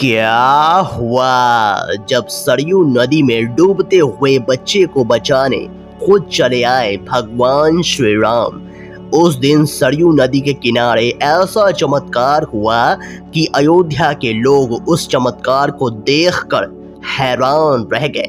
क्या हुआ जब सरयू नदी में डूबते हुए बच्चे को बचाने खुद चले आए भगवान श्री राम। उस दिन सरयू नदी के किनारे ऐसा चमत्कार हुआ कि अयोध्या के लोग उस चमत्कार को देखकर हैरान रह गए,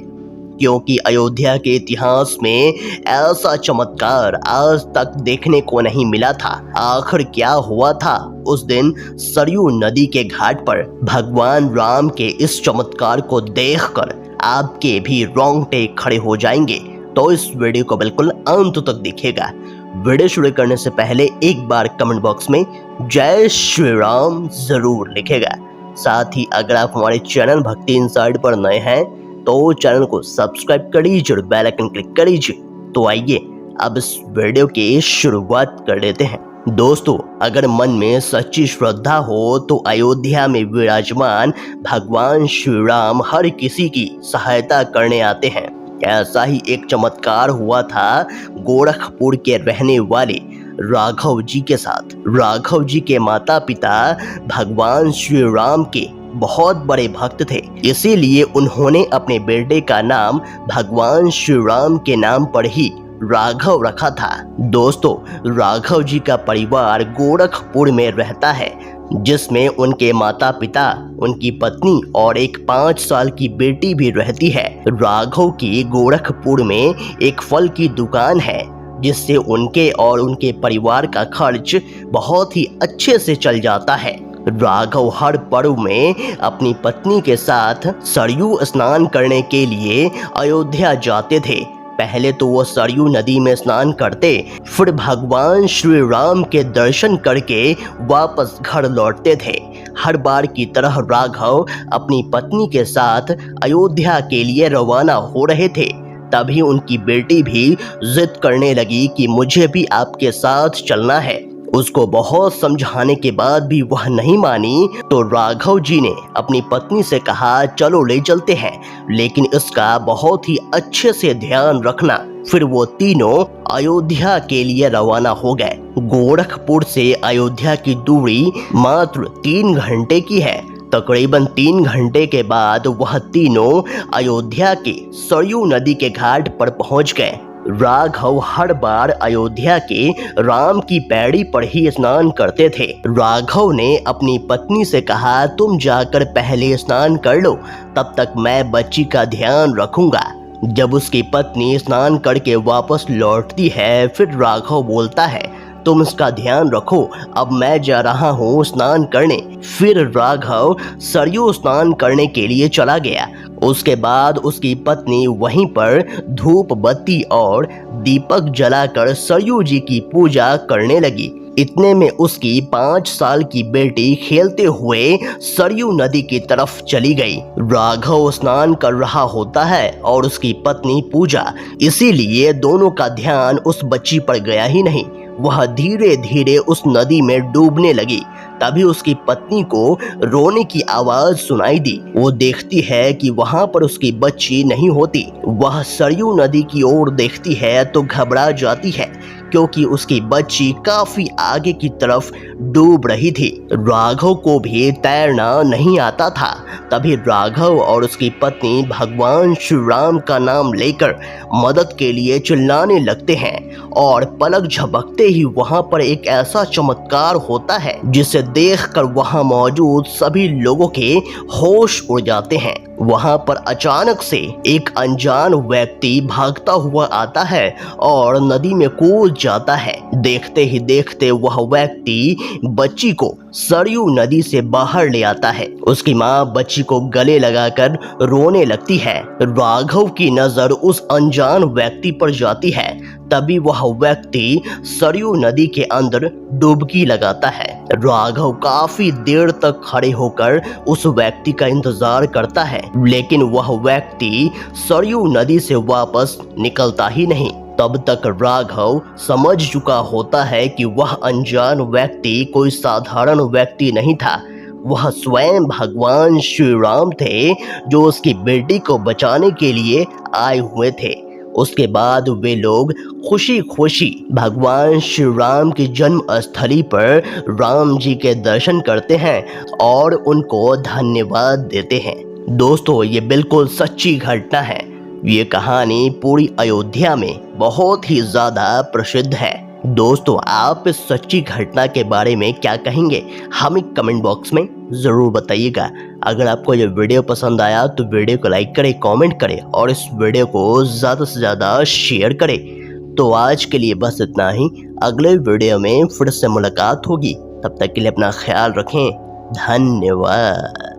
क्योंकि अयोध्या के इतिहास में ऐसा चमत्कार आज तक देखने को नहीं मिला था। आखिर क्या हुआ था उस दिन सरयू नदी के घाट पर? भगवान राम के इस चमत्कार को देखकर आपके भी रोंगटे खड़े हो जाएंगे, तो इस वीडियो को बिल्कुल अंत तक देखिएगा। वीडियो शुरू करने से पहले एक बार कमेंट बॉक्स में जय श्री राम जरूर लिखेगा। साथ ही अगर आप हमारे चैनल भक्ति इनसाइड पर नए हैं तो चैनल को सब्सक्राइब कर लीजिए और बेल आइकन क्लिक कर लीजिए। तो आइए अब इस वीडियो की शुरुआत कर लेते हैं। दोस्तों, अगर मन में सच्ची श्रद्धा हो तो अयोध्या में विराजमान भगवान श्री राम हर किसी की सहायता करने आते हैं। ऐसा ही एक चमत्कार हुआ था गोरखपुर के रहने वाले राघव जी के साथ। राघव जी के माता पिता भगवान श्री राम के बहुत बड़े भक्त थे, इसीलिए उन्होंने अपने बेटे का नाम भगवान श्री राम के नाम पर ही राघव रखा था। दोस्तों, राघव जी का परिवार गोरखपुर में रहता है, जिसमें उनके माता पिता, उनकी पत्नी और एक 5 साल की बेटी भी रहती है। राघव की गोरखपुर में एक फल की दुकान है, जिससे उनके और उनके परिवार का खर्च बहुत ही अच्छे से चल जाता है। राघव हर पर्व में अपनी पत्नी के साथ सरयू स्नान करने के लिए अयोध्या जाते थे। पहले तो वो सरयू नदी में स्नान करते, फिर भगवान श्री राम के दर्शन करके वापस घर लौटते थे। हर बार की तरह राघव अपनी पत्नी के साथ अयोध्या के लिए रवाना हो रहे थे। तभी उनकी बेटी भी जिद करने लगी कि मुझे भी आपके साथ चलना है। उसको बहुत समझाने के बाद भी वह नहीं मानी, तो राघव जी ने अपनी पत्नी से कहा चलो ले चलते हैं, लेकिन इसका बहुत ही अच्छे से ध्यान रखना। फिर वो तीनों अयोध्या के लिए रवाना हो गए। गोरखपुर से अयोध्या की दूरी मात्र 3 घंटे की है। तकरीबन 3 घंटे के बाद वह तीनों अयोध्या के सरयू नदी के घाट पर पहुंच गए। राघव हर बार अयोध्या के राम की पैड़ी पर ही स्नान करते थे। राघव ने अपनी पत्नी से कहा तुम जाकर पहले स्नान कर लो, तब तक मैं बच्ची का ध्यान रखूंगा। जब उसकी पत्नी स्नान करके वापस लौटती है, फिर राघव बोलता है तुम इसका ध्यान रखो, अब मैं जा रहा हूँ स्नान करने। फिर राघव सरयू स्नान करने के लिए चला गया। उसके बाद उसकी पत्नी वहीं पर धूप बत्ती और दीपक जलाकर सरयू जी की पूजा करने लगी। इतने में उसकी 5 साल की बेटी खेलते हुए सरयू नदी की तरफ चली गई। राघव स्नान कर रहा होता है और उसकी पत्नी पूजा, इसीलिए दोनों का ध्यान उस बच्ची पर गया ही नहीं। वह धीरे धीरे उस नदी में डूबने लगी। तभी उसकी पत्नी को रोने की आवाज सुनाई दी। वो देखती है कि वहां पर उसकी बच्ची नहीं होती। वह सरयू नदी की ओर देखती है तो घबरा जाती है, क्योंकि उसकी बच्ची काफी आगे की तरफ डूब रही थी। राघव को भी तैरना नहीं आता था। तभी राघव और उसकी पत्नी भगवान श्री राम का नाम लेकर मदद के लिए चिल्लाने लगते हैं, और पलक झपकते ही वहां पर एक ऐसा चमत्कार होता है जिसे देखकर वहां मौजूद सभी लोगों के होश उड़ जाते हैं। वहां पर अचानक से एक अनजान व्यक्ति भागता हुआ आता है और नदी में कूद जाता है। देखते ही देखते वह व्यक्ति बच्ची को सरयू नदी से बाहर ले आता है। उसकी माँ बच्ची को गले लगाकर रोने लगती है। राघव की नजर उस अनजान व्यक्ति पर जाती है। तभी वह व्यक्ति सरयू नदी के अंदर डुबकी लगाता है। राघव काफी देर तक खड़े होकर उस व्यक्ति का इंतजार करता है, लेकिन वह व्यक्ति सरयू नदी से वापस निकलता ही नहीं। तब तक राघव समझ चुका होता है कि वह अनजान व्यक्ति कोई साधारण व्यक्ति नहीं था। वह स्वयं भगवान श्री राम थे, जो उसकी बेटी को बचाने के लिए आए हुए थे। उसके बाद वे लोग खुशी खुशी भगवान श्री राम की जन्म स्थली पर राम जी के दर्शन करते हैं और उनको धन्यवाद देते हैं। दोस्तों, ये बिल्कुल सच्ची घटना है। ये कहानी पूरी अयोध्या में बहुत ही ज्यादा प्रसिद्ध है। दोस्तों, आप इस सच्ची घटना के बारे में क्या कहेंगे, हमें कमेंट बॉक्स में जरूर बताइएगा। अगर आपको ये वीडियो पसंद आया तो वीडियो को लाइक करें, कमेंट करें और इस वीडियो को ज़्यादा से ज़्यादा शेयर करें। तो आज के लिए बस इतना ही। अगले वीडियो में फिर से मुलाकात होगी। तब तक के लिए अपना ख्याल रखें। धन्यवाद।